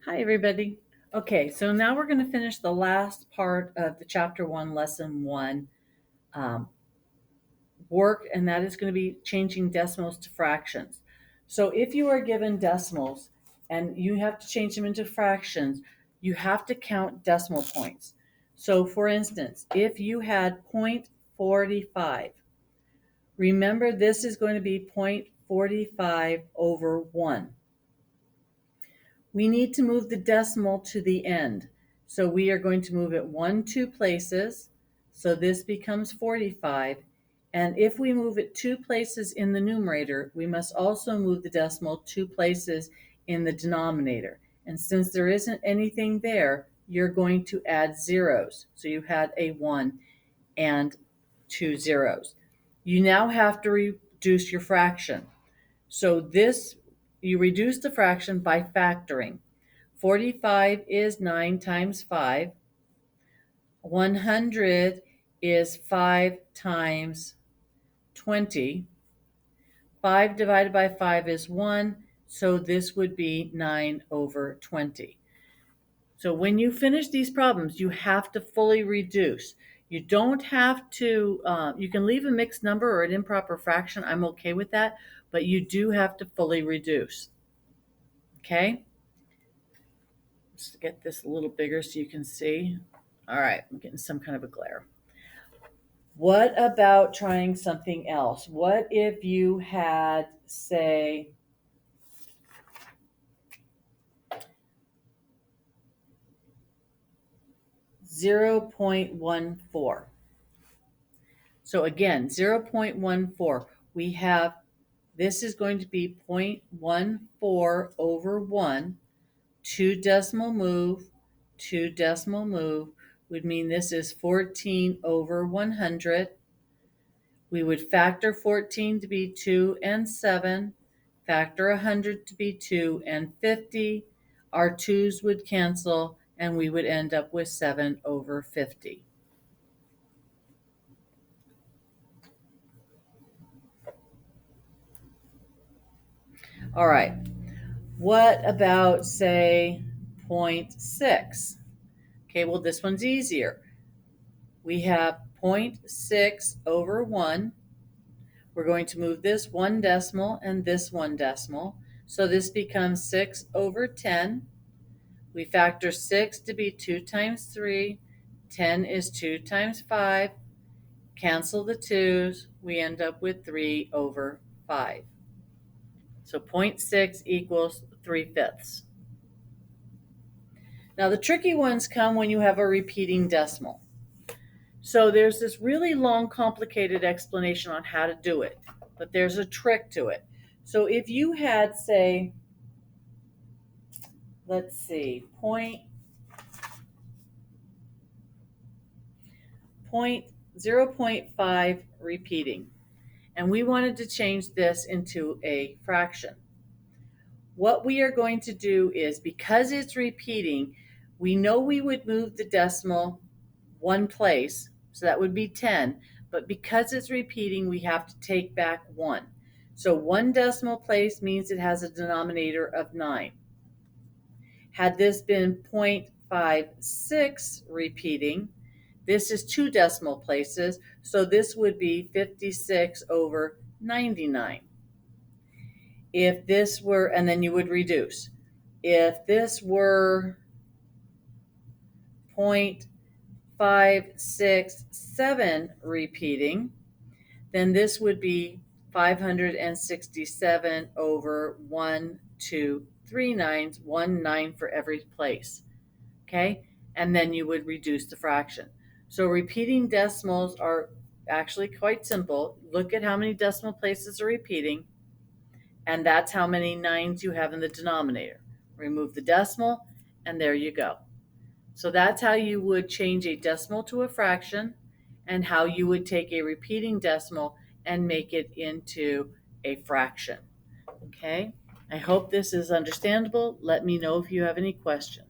Hi, everybody. Okay, so now we're going to finish the last part of the Chapter 1, Lesson 1 um, work, and that is going to be changing decimals to fractions. So if you are given decimals and you have to change them into fractions, you have to count decimal points. So for instance, if you had 0.45, remember this is going to be 0.45 over 1. We need to move the decimal to the end. So we are going to move it 2 places. So this becomes 45. And if we move it 2 places in the numerator, we must also move the decimal 2 places in the denominator. And since there isn't anything there, you're going to add zeros. So you had a 1 and 2 zeros. You now have to reduce your fraction. So you reduce the fraction by factoring. 45 is 9 times 5. 100 is 5 times 20. 5 divided by 5 is 1, so this would be 9 over 20. So when you finish these problems, you have to fully reduce. You don't have to, you can leave a mixed number or an improper fraction. I'm okay with that, but you do have to fully reduce. Okay? Let's get this a little bigger so you can see. All right, I'm getting some kind of a glare. What about trying something else? What if you had, say, 0.14? So again, 0.14. We have, this is going to be 0.14 over 1. 2 decimal move, 2 decimal move would mean this is 14 over 100. We would factor 14 to be 2 and 7, factor 100 to be 2 and 50. Our 2's would cancel, and we would end up with 7 over 50. All right. What about, say, 0.6? Okay, well, this one's easier. We have 0.6 over 1. We're going to move this 1 decimal and this 1 decimal. So this becomes 6 over 10. We factor 6 to be 2 times 3. 10 is 2 times 5. Cancel the 2's. We end up with 3 over 5. So 0.6 equals 3/5. Now the tricky ones come when you have a repeating decimal. So there's this really long, complicated explanation on how to do it, but there's a trick to it. So if you had, say, let's see, 0.5 repeating, and we wanted to change this into a fraction. What we are going to do is, because it's repeating, we know we would move the decimal 1 place, so that would be 10, but because it's repeating, we have to take back 1. So 1 decimal place means it has a denominator of 9. Had this been 0.56 repeating, this is 2 decimal places, so this would be 56 over 99. If this were, and then you would reduce. If this were 0.567 repeating, then this would be 567 over 1, 2, 3 nines, 1 9 for every place. Okay? And then you would reduce the fraction. So repeating decimals are actually quite simple. Look at how many decimal places are repeating, and that's how many nines you have in the denominator. Remove the decimal, and there you go. So that's how you would change a decimal to a fraction, and how you would take a repeating decimal and make it into a fraction. Okay? I hope this is understandable. Let me know if you have any questions.